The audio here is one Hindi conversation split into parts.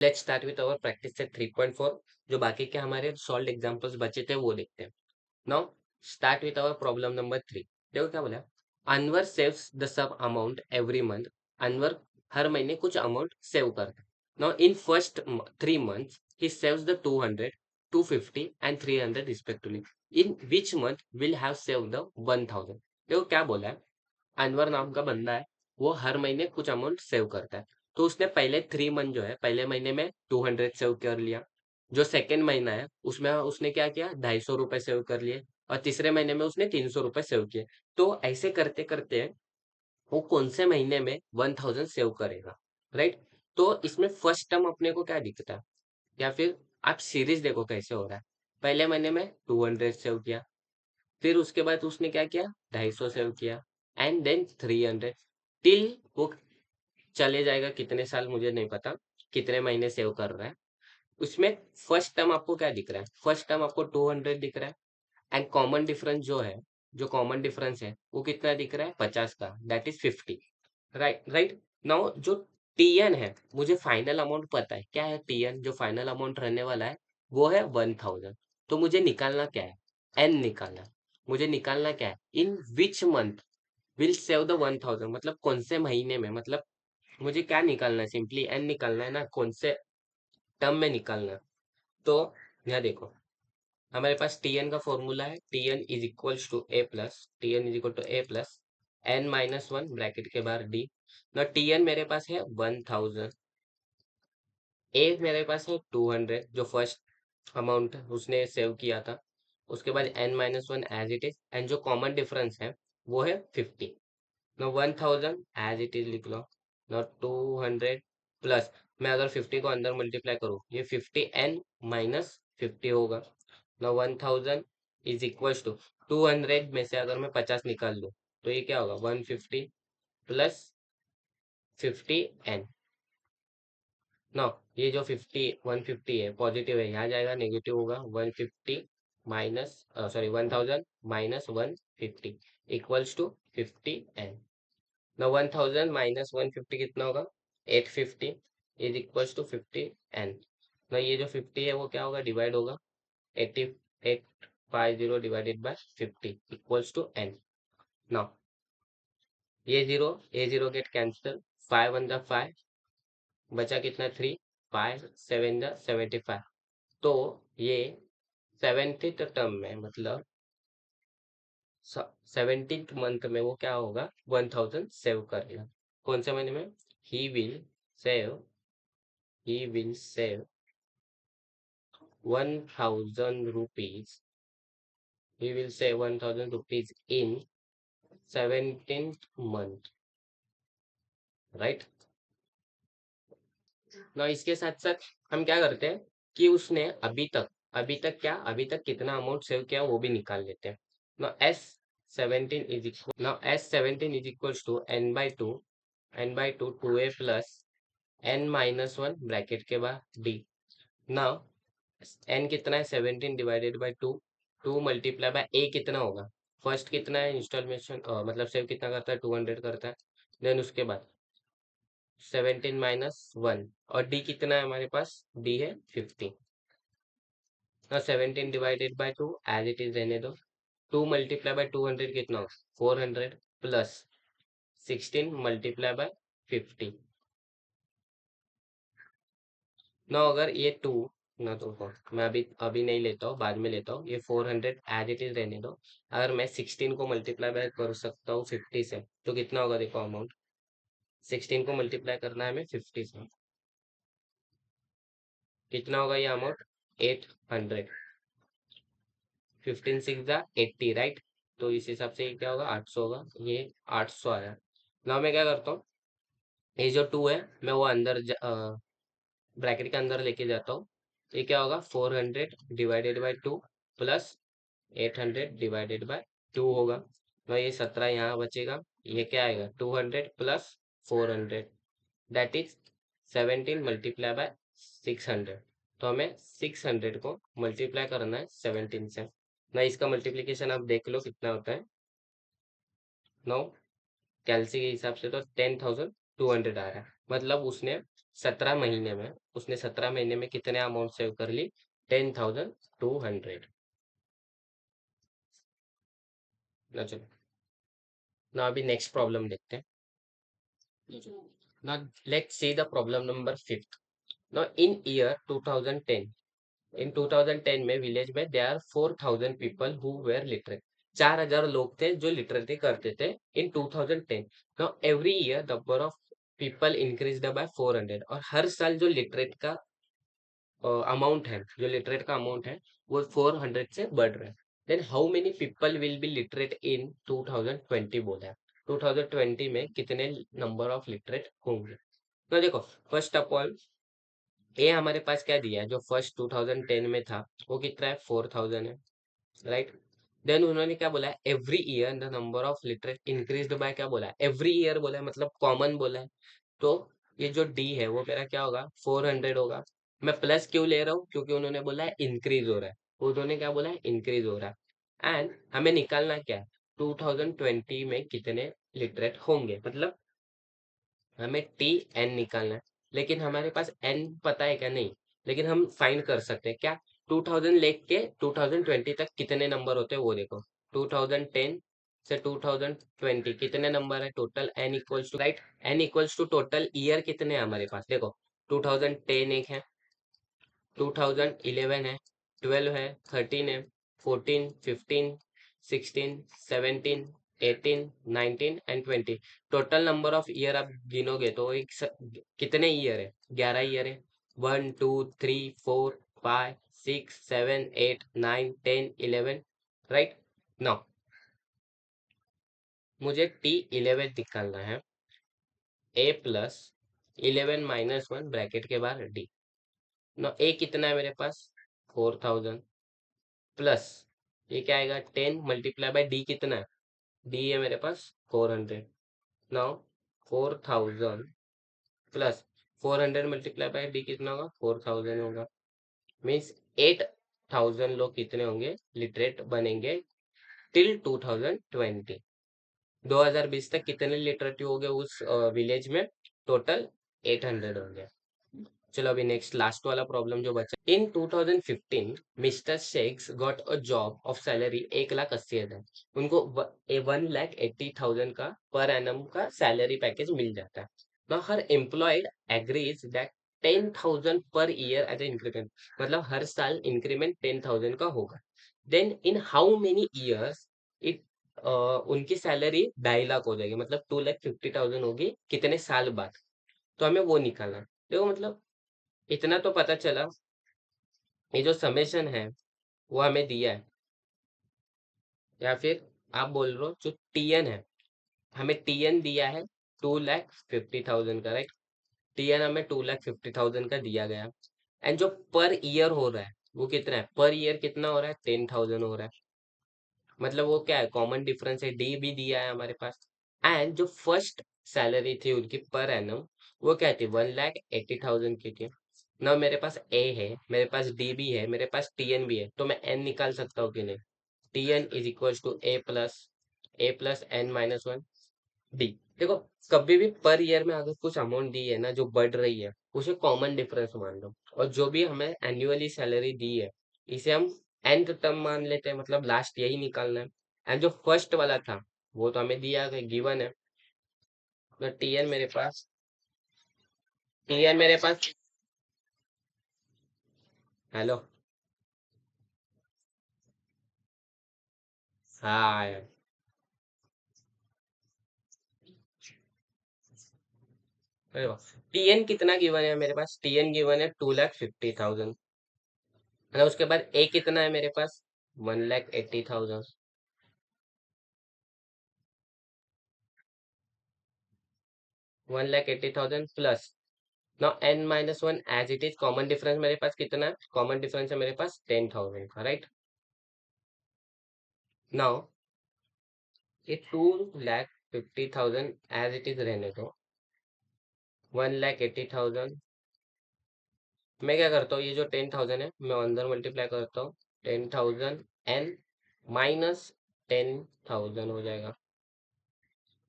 Let's start with our practice set 3.4। जो बाकी के हमारे सॉल्व एग्जांपल्स बचे थे वो देखते हैं। Now start with our problem number 3। देखो क्या बोला, Anwar saves the some amount every month. Anwar हर महीने कुछ अमाउंट सेव करता है। नाउ इन फर्स्ट 3 months ही saves the 200, 250 and 300 respectively. In which month will have save the 1000। देखो क्या बोला है, अनवर नाम का बंदा है, वो हर महीने कुछ अमाउंट सेव करता है। तो उसने पहले 3 मंथ जो है, पहले महीने में 200 सेव कर लिया। जो सेकेंड महीना है उसमें उसने क्या किया, 250 रुपए सेव कर लिए। और तीसरे महीने में उसने 300 रुपए सेव किए। तो ऐसे करते करते वो कौन से महीने में 1000 सेव करेगा, राइट। तो इसमें फर्स्ट टर्म अपने को क्या दिखता है, या फिर आप सीरीज देखो कैसे हो रहा है। पहले महीने में 200 सेव किया, फिर उसके बाद उसने क्या किया, 250 सेव किया, एंड देन 300, टिल वो चले जाएगा कितने साल मुझे नहीं पता, कितने महीने सेव कर रहा है। उसमें फर्स्ट टर्म आपको क्या दिख रहा है, फर्स्ट टर्म आपको 200 दिख रहा है। एंड कॉमन डिफरेंस जो है, जो कॉमन डिफरेंस है वो कितना दिख रहा है, 50 का, that is 50। Right right. Now जो टीएन है, मुझे फाइनल अमाउंट पता है क्या है, टीएन जो फाइनल अमाउंट रहने वाला है वो है 1000। तो मुझे निकालना क्या है, एन निकालना है। मुझे निकालना क्या है, in which month will save the 1000, मतलब कौन से महीने में, मतलब मुझे क्या निकालना है, सिंपली एन निकालना है ना, कौन से टर्म में निकालना है। तो यहाँ देखो, हमारे पास टीएन का फॉर्मूला है, T N is equals to A plus, T N is equal to A plus n-1 bracket के बाहर डी। ना टीएन मेरे पास है 1000, ए मेरे पास है 200 जो फर्स्ट अमाउंट उसने सेव किया था। उसके बाद n-1 as it is, and जो कॉमन डिफरेंस है वो है 50। ना 1000 एज इट इज लिख लो, ना 200 प्लस, मैं अगर 50 को अंदर मल्टीप्लाई करूँ, ये 50n-50 होगा। ना 1000 इज इक्वल टू 200 में से अगर मैं 50 निकाल दूं तो ये क्या होगा, 150 प्लस 50n। ना ये जो 150 है पॉजिटिव है, यहाँ जाएगा नेगेटिव होगा, 150 minus, sorry 1000 minus 150 equals to 50n। ना 1000 माइनस 150 कितना होगा, 850 इज इक्वल्स टू 50n। ना ये जो 50 है वो क्या होगा, डिवाइड होगा, 850 divided by 50 equals to n। Now ये जीरो गेट कैंसिल, 5 1 5, बचा कितना 3, 5 7 75। तो ये 70th टर्म में, मतलब 17th मंथ में वो क्या होगा, 1000 सेव करेगा। कौन से महीने में, he will save, he will save 1000 rupees, he will save 1000 rupees in 17th month, right. ना इसके साथ साथ हम क्या करते हैं कि उसने अभी तक क्या, अभी तक कितना अमाउंट सेव किया वो भी निकाल लेते हैं। ना S17 is equals to n/2 2a plus n-1 bracket के बाद d। नाउ n कितना है, 17 divided by 2, 2 multiply by a कितना होगा, फर्स्ट कितना है इंस्टॉलमेशन, मतलब सेव कितना करता है, 200 करता है। देन उसके बाद 17-1, और d कितना है हमारे पास, d है 50। ना 17 divided by 2 as it is रहने दो, 2 मल्टीप्लाई बाय 200 कितना होगा, 400 प्लस 16 मल्टीप्लाई बाय 50। ना अगर ये 2, ना तो मैं अभी अभी नहीं लेता हूँ, बाद में लेता हूँ, ये 400 एज इट इज रहने दो। अगर मैं 16 को मल्टीप्लाई बाय कर सकता हूँ 50 से, तो कितना होगा देखो अमाउंट, 16 को मल्टीप्लाई करना है हमें 50 से, कितना होगा ये अमाउंट, 800। 15 6 जा 80, राइट। तो इस हिसाब से ये क्या होगा, 800 होगा, ये 800 आया। ना मैं क्या करता हूँ, ये जो 2 है मैं वो अंदर ब्रैकेट के अंदर लेके जाता हूँ। ये क्या होगा, 400 divided by 2 plus 800 divided by 2 होगा। तो ये 17 यहाँ बचेगा, ये क्या आएगा, 200 plus 400, that is 17 multiply by 600। तो हमें 600 को मल्टीप्लाई करना है 17 से। ना इसका मल्टीप्लीकेशन आप देख लो कितना होता है, 9 कैलसी के हिसाब से तो 10,200 आ रहा है। मतलब उसने 17 महीने में उसने 17 महीने में कितने अमाउंट सेव कर ली? 10,200। ना चलो, ना अभी नेक्स्ट प्रॉब्लम देखते हैं। ना let's see the problem number 5। ना इन ईयर 2010, इन 2010 में विलेज में there are 4,000 people who were literate. 4,000 लोग थे जो लिटरेसी करते थे in 2010। Now every year number of people increased by 400, और हर साल जो लिटरेट का अमाउंट है, जो लिटरेट का अमाउंट है वो 400 से बढ़ रहा है। Then how many people will be literate in 2020 बोला है। 2020 में कितने नंबर ऑफ लिटरेट होंगे? तो देखो, फर्स्ट ऑफ ऑल ये हमारे पास क्या दिया है, जो फर्स्ट 2010 में था वो कितना है? 4,000 है, राइट। देन उन्होंने क्या बोला है? Every year the number of literate increased by, क्या बोला है? एवरी ईयर बोला है, मतलब कॉमन बोला है। तो ये जो डी है वो मेरा क्या होगा? 400 होगा। मैं प्लस क्यों ले रहा हूँ? क्योंकि उन्होंने बोला है इंक्रीज हो रहा है, उन्होंने क्या बोला है? इंक्रीज हो रहा है। एंड हमें निकालना क्या है? 2020 में कितने लिटरेट होंगे, मतलब हमें टी एन निकालना है। लेकिन हमारे पास एन पता है क्या? नहीं। लेकिन हम फाइंड कर सकते हैं क्या? 2000 लेके के 2020 तक कितने नंबर होते हैं वो देखो। 2010 से 2020 कितने नंबर है total? N equals to, right, N equals to total year कितने हैं हमारे पास? देखो, 2010 एक है, 2011 है, 12 है, 13 है, 14, 15, 16, 17, 18, 19 and 20। Total number of year आप गिनोगे तो कितने ईयर है? 11 ईयर है। 1, 2, 3, 4, 5, 6, 7, 8, 9, 10, 11, राइट। नाउ मुझे T11 निकालना है। A+11 - 1 ब्रैकेट के बाद D। नो ए कितना है मेरे पास? 4,000 प्लस ये क्या आएगा? 10 मल्टीप्लाई बाय डी कितना है? डी है मेरे पास 400। Now 4,000 plus 400 multiply by D कितना होगा? 4,000 होगा। मीन्स 8,000 लोग कितने होंगे? लिटरेट बनेंगे टिल 2020। 2020 तक कितने लिटरेटिव हो गए उस विलेज में? टोटल 800 होंगे। चलो अभी नेक्स्ट लास्ट वाला प्रॉब्लम जो बचा। इन 2015 mister sheikhs got a job of salary 1,80,000। उनको 1,80,000 का पर एनम का सैलरी पैकेज मिल जाता है। Now her employed agrees that 10,000 per year as a increment, मतलब हर साल इंक्रीमेंट 10,000 का होगा। Then in how many years it उनकी सैलरी 2.5 लाख हो जाएगी, मतलब 2,50,000 होगी कितने साल बाद? तो हमें वो निकालना है। देखो मतलब इतना तो पता चला, ये जो समेशन है वो हमें दिया है, या फिर आप बोल रहे हो जो टीएन है, हमें टीएन दिया है 2,50,000 का, राइट। टीएन हमें 2,50,000 का दिया गया। एंड जो पर ईयर हो रहा है वो कितना है? पर ईयर कितना हो रहा है? 10,000 हो रहा है। मतलब वो क्या है? कॉमन डिफरेंस है, डी भी दिया है हमारे पास। एंड जो फर्स्ट सैलरी थी उनकी पर एनम, वो क्या थी? 1,80,000 की थी। ना मेरे पास ए है, मेरे पास डी भी है, मेरे पास टीएन भी है, तो मैं एन निकाल सकता हूँ कि नहीं? T N is equal to A plus N minus one D. देखो, कभी भी पर ईयर में अगर कुछ अमाउंट दी है ना जो बढ़ रही है, उसे कॉमन डिफरेंस मान लो। और जो भी हमें एनुअली सैलरी दी है इसे हम nth टर्म मान लेते हैं, मतलब लास्ट यही निकालना है। एंड जो फर्स्ट वाला था वो तो हमें दिया गया, गिवन है। तो टीएन मेरे पास, हेलो। हाँ, अरे वाह। टीएन कितना गिवन है मेरे पास? टीएन गिवन है 2,50,000। है ना? उसके बाद ए कितना है मेरे पास? 1,80,000। 1,80,000 plus, now n - 1 as it is, common difference मेरे पास कितना है? कॉमन डिफरेंस है मेरे पास 10,000 का, राइट। नाउ ये 2,50,000 एज इट इज रहने दो। 1,80,000, मैं क्या करता हूँ, ये जो 10,000 है मैं अंदर मल्टीप्लाई करता हूँ। 10,000 एन माइनस 10,000 हो जाएगा।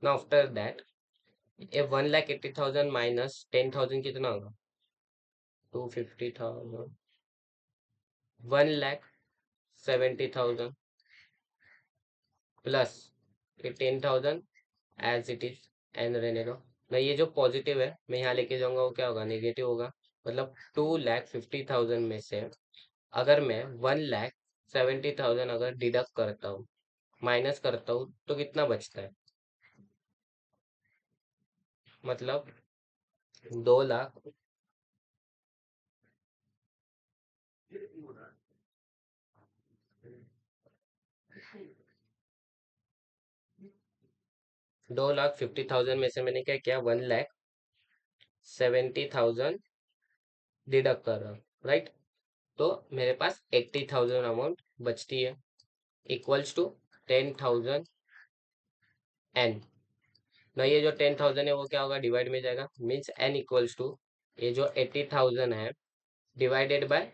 नाउ आफ्टर दैट ये 1,80,000 माइनस 10,000 कितना होगा? 250,000, 1,70,000 plus 18,000 as it is N रहने दो। मैं ये जो पॉजिटिव है मैं यहाँ लेके जाऊंगा, वो क्या होगा, नेगेटिव होगा। मतलब 2,50,000 में से अगर मैं 1,70,000 अगर डिडक्ट करता हूँ, माइनस करता हूँ, तो कितना बचता है? मतलब 2 लाख 2,50,000 में से मैंने क्या किया, 1,70,000 डिडक्ट कर रहा हूँ, राइट। तो मेरे पास 80,000 अमाउंट बचती है, इक्वल्स टू 10,000 एन। ना ये जो 10,000 है वो क्या होगा, डिवाइड में जाएगा, मीन्स एन इक्वल्स टू ये जो 80,000 है डिवाइडेड बाय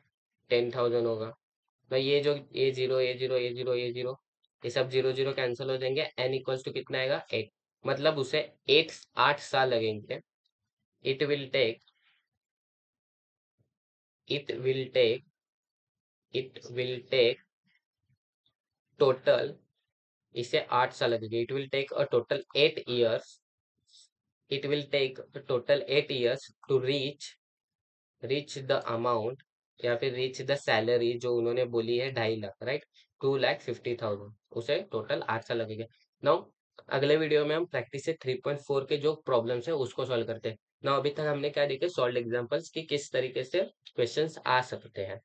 10,000 होगा। तो ये जो ए जीरो ए जीरो ए जीरो ए जीरो, ये सब जीरो जीरो कैंसिल हो जाएंगे, एन इक्वल्स टू कितना आएगा, 8। मतलब उसे 8 साल लगेंगे। It will take it will take it will take total, इसे 8 साल लगेंगे। It will take a total 8 years, it will take total 8 years to reach the amount, या फिर रीच द सैलरी जो उन्होंने बोली है, 2.5 लाख, राइट। 2,50,000, उसे टोटल 8 साल लगेगा। नाउ अगले वीडियो में हम प्रैक्टिस से 3.4 के जो प्रॉब्लम्स है उसको सॉल्व करते हैं। नाउ अभी तक हमने क्या देखे, सॉल्व एग्जांपल्स की किस तरीके से क्वेश्चंस आ सकते हैं।